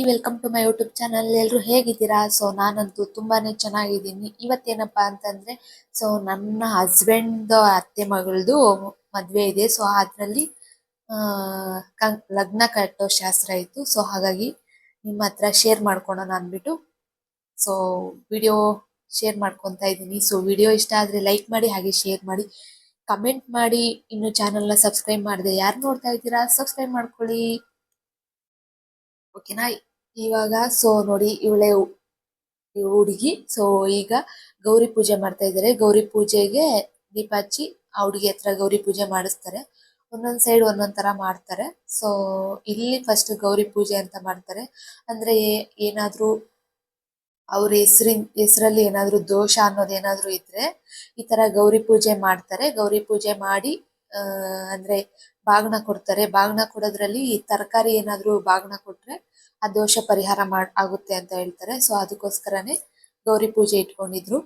Welcome to my YouTube channel. ಎಲ್ಲರೂ ಹೇಗಿದ್ದೀರಾ? ನಾನಂತೂ ತುಂಬಾನೇ ಚೆನ್ನಾಗಿದ್ದೀನಿ. ಇವತ್ತೇನಪ್ಪಾ ಅಂತಂದ್ರೆ ನನ್ನ ಹಸ್ಬೆಂಡ್ ಅತ್ತೆ ಮಗಳದು ಮದ್ವೆ ಇದೆ. ಅದ್ರಲ್ಲಿ ಲಗ್ನ ಕಟ್ಟೋ ಶಾಸ್ತ್ರ ಇತ್ತು. ಹಾಗಾಗಿ ನಿಮ್ಮ ಹತ್ರ ಶೇರ್ ಮಾಡ್ಕೊಳೋಣ ಅಂದ್ಬಿಟ್ಟು ಸೊ ವಿಡಿಯೋ ಶೇರ್ ಮಾಡ್ಕೊಂತ ಇದ್ದೀನಿ. ವಿಡಿಯೋ ಇಷ್ಟ ಆದ್ರೆ ಲೈಕ್ ಮಾಡಿ, ಹಾಗೆ ಶೇರ್ ಮಾಡಿ, ಕಮೆಂಟ್ ಮಾಡಿ. ಇನ್ನು ಚಾನಲ್ನ ಸಬ್ಸ್ಕ್ರೈಬ್ ಮಾಡದೆ ಯಾರು ನೋಡ್ತಾ ಇದ್ದೀರಾ ಸಬ್ಸ್ಕ್ರೈಬ್ ಮಾಡ್ಕೊಳ್ಳಿ, ಓಕೆನಾ? ಇವಾಗ ನೋಡಿ, ಇವಳೆ ಹುಡುಗಿ. ಈಗ ಗೌರಿ ಪೂಜೆ ಮಾಡ್ತಾ ಇದ್ದಾರೆ. ಗೌರಿ ಪೂಜೆಗೆ ದೀಪ ಹಚ್ಚಿ ಆ ಹುಡುಗಿ ಹತ್ರ ಗೌರಿ ಪೂಜೆ ಮಾಡಿಸ್ತಾರೆ. ಒಂದೊಂದ್ ಸೈಡ್ ಒಂದೊಂದ್ ತರ ಮಾಡ್ತಾರೆ. ಇಲ್ಲಿ ಫಸ್ಟ್ ಗೌರಿ ಪೂಜೆ ಅಂತ ಮಾಡ್ತಾರೆ. ಅಂದ್ರೆ ಏನಾದ್ರೂ ಅವ್ರ ಹೆಸರಲ್ಲಿ ಏನಾದ್ರೂ ದೋಷ ಅನ್ನೋದೇನಾದ್ರೂ ಇದ್ರೆ ಈ ತರ ಗೌರಿ ಪೂಜೆ ಮಾಡ್ತಾರೆ. ಗೌರಿ ಪೂಜೆ ಮಾಡಿ ಅಂದ್ರೆ ಬಾಗ್ನ ಕೊಡ್ತಾರೆ. ಬಾಗ್ನ ಕೊಡೋದ್ರಲ್ಲಿ ತರಕಾರಿ ಏನಾದ್ರೂ ಬಾಗ್ನ ಕೊಟ್ರೆ ಆ ದೋಷ ಪರಿಹಾರ ಆಗುತ್ತೆ ಅಂತ ಹೇಳ್ತಾರೆ. ಅದಕ್ಕೋಸ್ಕರನೇ ಗೌರಿ ಪೂಜೆ ಇಟ್ಕೊಂಡಿದ್ರು.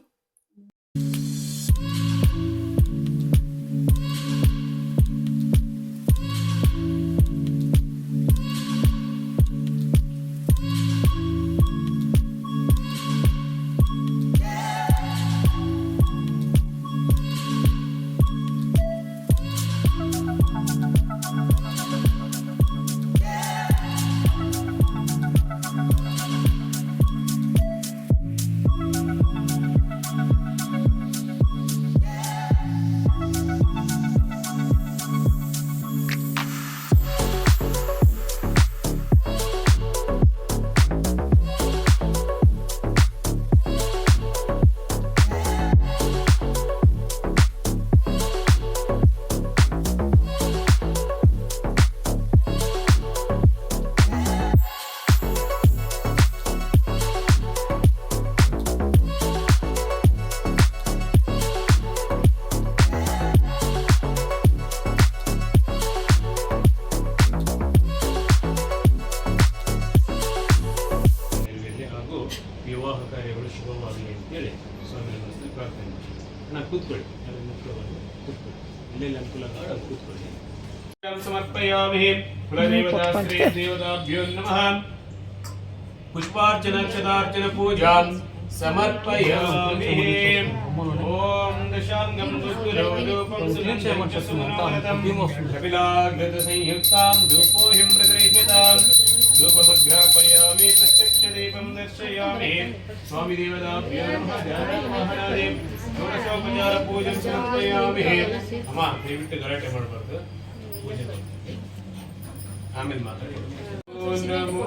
ವಿವಾಹ ಕಾರ್ಯಗಳು ಶುಭವಾಗಲಿ ಅಂತೇಳಿ ಸ್ವಾಮಿ ನಮಸ್ತೆ ಪ್ರಾರ್ಥನೆ ಮಾಡಿ. ನಾನು ಕೂತ್ಕೊಳ್ಳಿ, ಅದನ್ನು ಮುಖ್ಯವಾಗಿ ಕೂತ್ಕೊಳ್ಳಿ, ಎಲ್ಲೆಲ್ಲಿ ಅನುಕೂಲ ಆಗ ಕೂತ್ಕೊಳ್ಳಿ. ಸಮರ್ಪಯಾಮಿ ಕುಲದೇವತಾಶ್ರೀ ದೇವತಾಭ್ಯೋ ನಮಃ. ಪುಷ್ಪಾರ್ಚನ ಪೂಜಾಂ ಸಮರ್ಪಯಾಮಿ. ಓಂ ದಶಾಂಗಂ ದುರ್ಗುಲೋಪಂ ಸುನಂದಂ ಚ ಸುಮನೋರಥಂ ಕಪಿಲಾಗ್ರತ ಸಂಯುಕ್ತಾಂ ಧೂಪೋಹಿಂ ಪ್ರತಿರೇಹಿತಾಂ ಧೂಪಮಗ್ರಾಪಯಾಮಿ ಪ್ರತ್ಯಕ್ಷ ದೀಪಂ ದರ್ಶಯಾಮಿ. ಸ್ವಾಮಿ ದೇವತಾಭ್ಯೋ ನಮಃ. ಧ್ಯಾನಮಹಾನಾದಿ ಷೋಡಶೋಪಚಾರ ಪೂಜೆ ಸಮರ್ಪಯಾಮಿ. ಅಮ್ಮ ದಯವಿಟ್ಟು ಗಲಾಟೆ ಮಾಡಬಾರ್ದು, ಪೂಜೆ ಆಮೇಲೆ ಮಾತಾಡಿ. ನಮೋ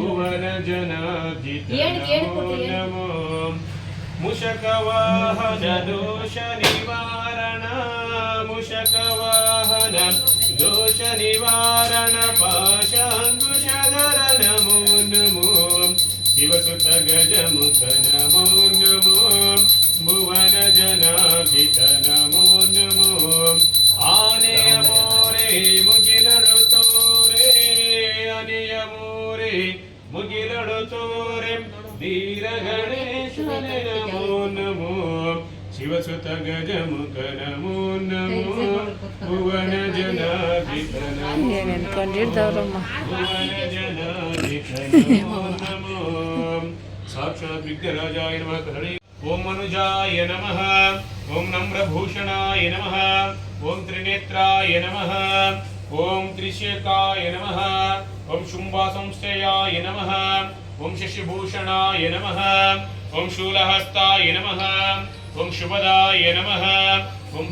ಭುವನ ಜನಾರ್ಜಿತ ನಮೋ ನಮೋ ಮುಷಕವಾಹನ ದೋಷ ನಿವಾರಣ. ಮುಷಕವಾಹನ ದೋಷ ನಿವಾರಣ ಪಾಶಾಂಕುಶಧರ ನಮೋ ನಮೋ. ಶಿವಸುತ ಗಜಮುಖ ನಮೋ ನಮೋ. ಭುವನ ಜನಾರ್ಜಿತ ನಮೋ ನಮೋ. ಆನೆಯ ಮೋರೆ ಮುಗಿಲಡು ತೋರೆ, ಆನೆಯ ಮೋರೆ ಮುಗಿಲಡು ತೋರೆ. ಧೀರ ಗಣೇಶನೇ ನಮೋ ನಮೋ. ಶಿವಸುತ ಗಜಮುಖ ನಮೋ ನಮೋ. ಭುವನ ಜನಾರ್ಜಿತ ನಮೋ ನಮೋ. ಭುವನ ಜನಾರ್ಜಿತ ನಮೋ ನಮೋ. ಸಾಕ್ಷಾತ್ ವಿಘ್ನರಾಜಾಯ ನಮಃ. ಕದಳಿ ಓಂ ಮನುಜಾಯ ನಮಃ. ಓಂ ನಮ್ರಭೂಷಣಾಯ ನಮಃ. ಓಂ ತ್ರಿನೇತ್ರಾಯ ನಮಃ. ಓಂ ತ್ರಿಶೇಖಾಯ ನಮಃ. ಓಂ ಶುಂಭಾಸಂಸ್ಥಯಾಯ ನಮಃ. ಓಂ ಶಶಿಭೂಷಣಾಯ ನಮಃ. ಓಂ ಶೂಲಹಸ್ತಾಯ ನಮಃ. ಓಂ ಶುಭದಾಯ ನಮಃ. ಓಂ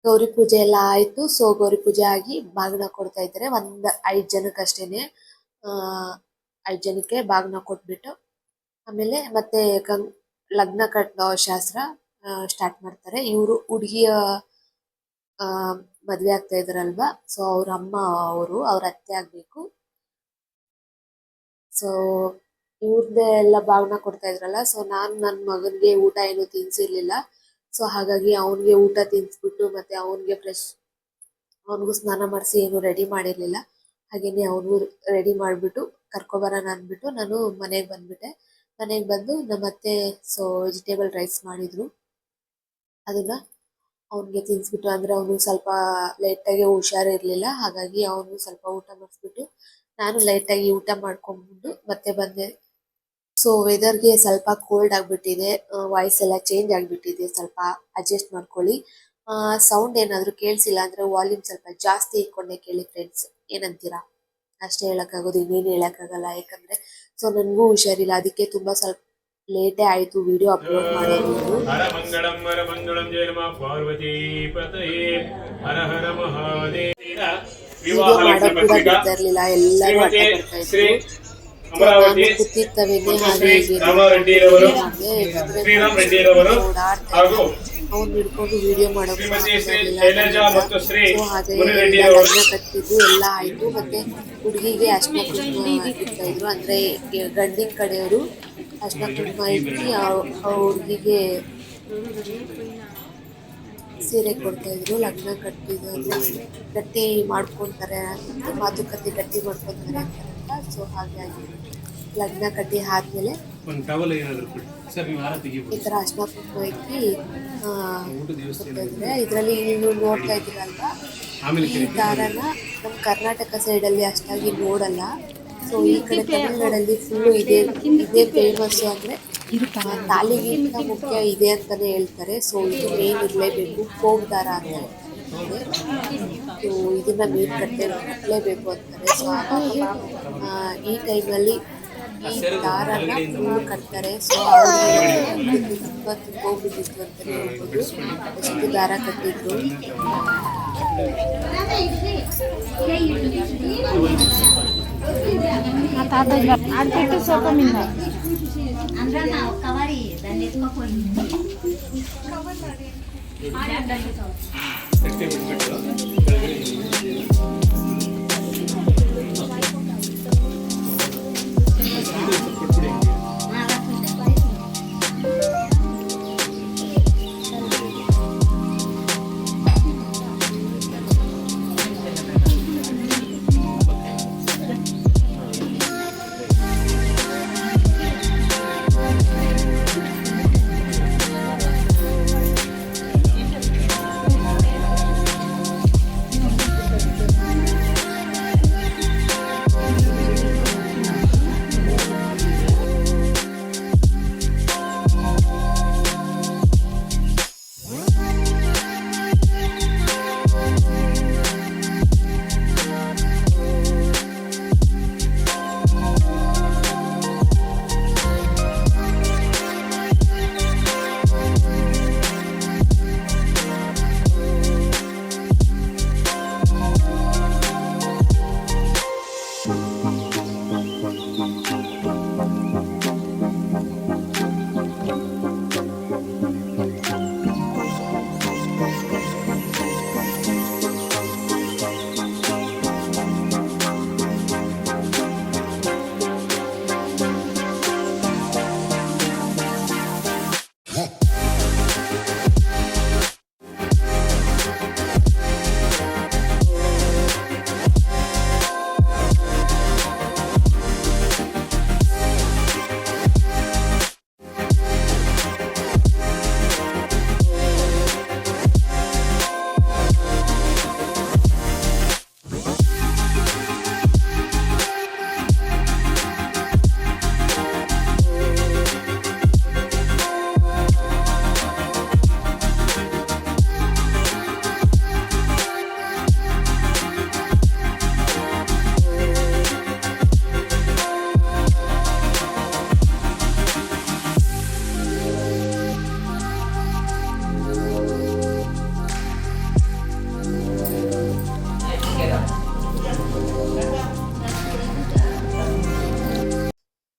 ಗೌರಿ ಪೂಜೆ ಎಲ್ಲ ಆಯ್ತು. ಗೌರಿ ಪೂಜೆ ಆಗಿ ಬಾಗಿನ ಕೊಡ್ತಾ ಇದ್ದಾರೆ. 5 ಜನಕ್ಕಷ್ಟೇನೆ. 5 ಜನಕ್ಕೆ ಬಾಗಿನ ಕೊಟ್ಬಿಟ್ಟು ಆಮೇಲೆ ಮತ್ತೆ ಲಗ್ನ ಕಟ್ಟೋ ಶಾಸ್ತ್ರ ಸ್ಟಾರ್ಟ್ ಮಾಡ್ತಾರೆ. ಇವರು ಹುಡುಗಿಯ ಮದ್ವೆ ಆಗ್ತಾ ಇದಾರಲ್ವಾ, ಅವ್ರ ಅಮ್ಮ ಅವ್ರ ಅತ್ತೆ ಆಗ್ಬೇಕು. ಇವ್ರದ್ದೇ ಎಲ್ಲ ಬಾಗಿನ ಕೊಡ್ತಾ ಇದ್ರಲ್ಲ. ನಾನು ನನ್ನ ಮಗನ್ಗೆ ಊಟ ಏನು ತಿನ್ಸಿರ್ಲಿಲ್ಲ. ಹಾಗಾಗಿ ಅವನಿಗೆ ಊಟ ತಿನ್ಸ್ಬಿಟ್ಟು ಮತ್ತೆ ಅವನಿಗೂ ಸ್ನಾನ ಮಾಡಿಸಿ ಏನು ರೆಡಿ ಮಾಡಿರ್ಲಿಲ್ಲ. ಹಾಗೇನೆ ಅವನು ರೆಡಿ ಮಾಡ್ಬಿಟ್ಟು ಕರ್ಕೊಬರೋಣ ಅಂದ್ಬಿಟ್ಟು ನಾನು ಮನೆಗೆ ಬಂದ್ಬಿಟ್ಟೆ. ಮನೆಗೆ ಬಂದು ನಮ್ಮತ್ತೆ ವೆಜಿಟೇಬಲ್ ರೈಸ್ ಮಾಡಿದ್ರು. ಅದನ್ನ ಅವನಿಗೆ ತಿನ್ನಿಸ್ಬಿಟ್ಟು, ಅಂದ್ರೆ ಅವನು ಸ್ವಲ್ಪ ಲೈಟಾಗಿ ಹುಷಾರಿರ್ಲಿಲ್ಲ, ಹಾಗಾಗಿ ಅವನು ಸ್ವಲ್ಪ ಊಟ ಮಾಡಿಸ್ಬಿಟ್ಟು ನಾನು ಲೈಟಾಗಿ ಊಟ ಮಾಡ್ಕೊಂಡ್ಬಿಟ್ಟು ಮತ್ತೆ ಬಂದೆ. ವೆದರ್ಗೆ ಸ್ವಲ್ಪ ಕೋಲ್ಡ್ ಆಗಿಬಿಟ್ಟಿದೆ, ವಾಯ್ಸ್ ಎಲ್ಲ ಚೇಂಜ್ ಆಗಿಬಿಟ್ಟಿದೆ, ಸ್ವಲ್ಪ ಅಡ್ಜಸ್ಟ್ ಮಾಡ್ಕೊಳ್ಳಿ. ಸೌಂಡ್ ಏನಾದರೂ ಕೇಳಿಸಿಲ್ಲ ಅಂದರೆ ವಾಲ್ಯೂಮ್ ಸ್ವಲ್ಪ ಜಾಸ್ತಿ ಇಟ್ಕೊಂಡೆ ಕೇಳಿ ಫ್ರೆಂಡ್ಸ್, ಏನಂತೀರಾ? ಅಷ್ಟೇ ಹೇಳೋಕ್ಕಾಗೋದು, ಇನ್ನೇನು ಹೇಳೋಕ್ಕಾಗಲ್ಲ. ಯಾಕಂದರೆ ನನಗೂ ಹುಷಾರಿಲ್ಲ, ಅದಕ್ಕೆ ತುಂಬ ಸ್ವಲ್ಪ ಲೇಟೇ ಆಯಿತು ವಿಡಿಯೋ ಅಪ್ಲೋಡ್ ಮಾಡೋದು. ಹರ ಮಂಗಳಂ ಹರ ಮಂಗಳಂ ಜಯ ನಮಃ ಪಾರ್ವತಿ ಪತಯೇ ಹರ ಹರ ಮಹಾದೇವ. ವಿವಾಹ ಲಗ್ನ ಪತ್ರಿಕಾ ಎಲ್ಲರೂ ಶ್ರೀಮತಿ ಬರ್ತಾ ಶ್ರೀ ಇದ್ರು. ಅಮರಾವತಿ ಕೂತಿರ್ತವೇನೆ ಶ್ರೀ ರಾಮರೆಡ್ಡಿರವರು ಶ್ರೀರಾಮ್ ರೆಡ್ಡಿರವರು ಹಾಗೂ ಅವ್ನು ಹಿಡ್ಕೊಂಡು ವಿಡಿಯೋ ಶ್ರೀಮತಿ ಶ್ರೀ ಶೈಲಜಾ ಮತ್ತು ಶ್ರೀ ಮುನಿರೆಡ್ಡಿ ಲಗ್ನ ಅವರು ಕಟ್ಟಿದ್ದು ಎಲ್ಲ ಆಯ್ತು. ಮತ್ತೆ ಹುಡುಗಿಗೆ ಅರ್ಶಿನ ಕುಂಕುಮ ಇಡ್ತಾ ಇದ್ರು, ಅಂದ್ರೆ ಗಂಡಿನ ಕಡೆಯವರು ಅರ್ಶಿನ ಕುಂಕುಮ ಇಟ್ಟು ಹುಡುಗಿಗೆ ಸೀರೆ ಕೊಡ್ತಾ ಇದ್ರು. ಲಗ್ನ ಗಟ್ಟಿ ಮಾಡ್ಕೊಂತಾರೆ ಅಂತ, ಮಾತುಕತೆ ಗಟ್ಟಿ ಮಾಡ್ಕೊಂತಾರೆ ಅಂತ. ಹಾಗಾಗಿ ಲಗ್ನ ಕಟ್ಟಿ ಆದ್ಮೇಲೆ ಒಂದು ಟವಲ್ ಏನಾದರೂ ಕೊಡಿ ಸರ್, ನೀವು ಆರ ತೆಗಿಬೋದು. ಈ ಥರ ಅರ್ಶಿನ ಕುಂಕುಮ ಇಕ್ಕಿ ಕೊಡ್ತಾ ಇದ್ರೆ. ಇದರಲ್ಲಿ ನೀವು ನೋಡ್ತಾ ಇದ್ದೀರಲ್ವಾ, ಈ ದಾರನ ನಮ್ಮ ಕರ್ನಾಟಕ ಸೈಡಲ್ಲಿ ಅಷ್ಟಾಗಿ ನೋಡಲ್ಲ. ಈ ಕಡೆ ತಮಿಳ್ನಾಡಲ್ಲಿ ಫುಲ್ಲು ಇದೇ ಫೇಮಸ್ಸು. ಅಂದರೆ ತಾಲಿಗಿಂತ ಮುಖ್ಯ ಇದೆ ಅಂತಲೇ ಹೇಳ್ತಾರೆ. ಇದು ಮೇನ್ ಇರಲೇಬೇಕು, ಫೋಕ್ ದಾರ ಅಂತ ಹೇಳ್ತಾರೆ. ಇದನ್ನ ಮೇನ್ ಕಟ್ಟಲೇಬೇಕು ಅಂತಾರೆ. ಹಾಗಾಗಿ ಈ ಟೈಮಲ್ಲಿ ಈ ದಾರನ ಫುಲ್ ಕಟ್ತಾರೆ. ತುಂಬ ತುಂಬೋಗ್ಬಿಟ್ಟಿತ್ತು ಅಂತಲೇ ಹೇಳ್ಬೋದು, ಎಷ್ಟು ದಾರ ಕಟ್ಟಿದ್ರು.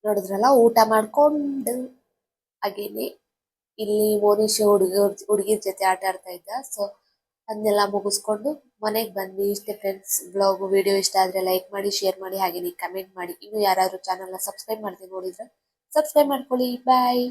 ನೋಡಿದ್ರಲ್ಲ, ಊಟ ಮಾಡ್ಕೊಂಡು ಹಾಗೇನೆ ಇಲ್ಲಿ ಮೋನಿಶ್ ಹುಡುಗಿರ ಜೊತೆ ಆಟ ಆಡ್ತಾ ಇದ್ದ. ಅದನ್ನೆಲ್ಲ ಮುಗಿಸ್ಕೊಂಡು ಮನೆಗೆ ಬಂದ್ವಿ. ಇಷ್ಟೇ ಫ್ರೆಂಡ್ಸ್, ವಿಡಿಯೋ ಇಷ್ಟ ಆದರೆ ಲೈಕ್ ಮಾಡಿ, ಶೇರ್ ಮಾಡಿ, ಹಾಗೇನೆ ಕಮೆಂಟ್ ಮಾಡಿ. ಇನ್ನು ಯಾರಾದರೂ ಚಾನಲ್ನ ಸಬ್ಸ್ಕ್ರೈಬ್ ಮಾಡ್ತೀನಿ ನೋಡಿದ್ರೆ ಸಬ್ಸ್ಕ್ರೈಬ್ ಮಾಡ್ಕೊಳ್ಳಿ. ಬಾಯ್.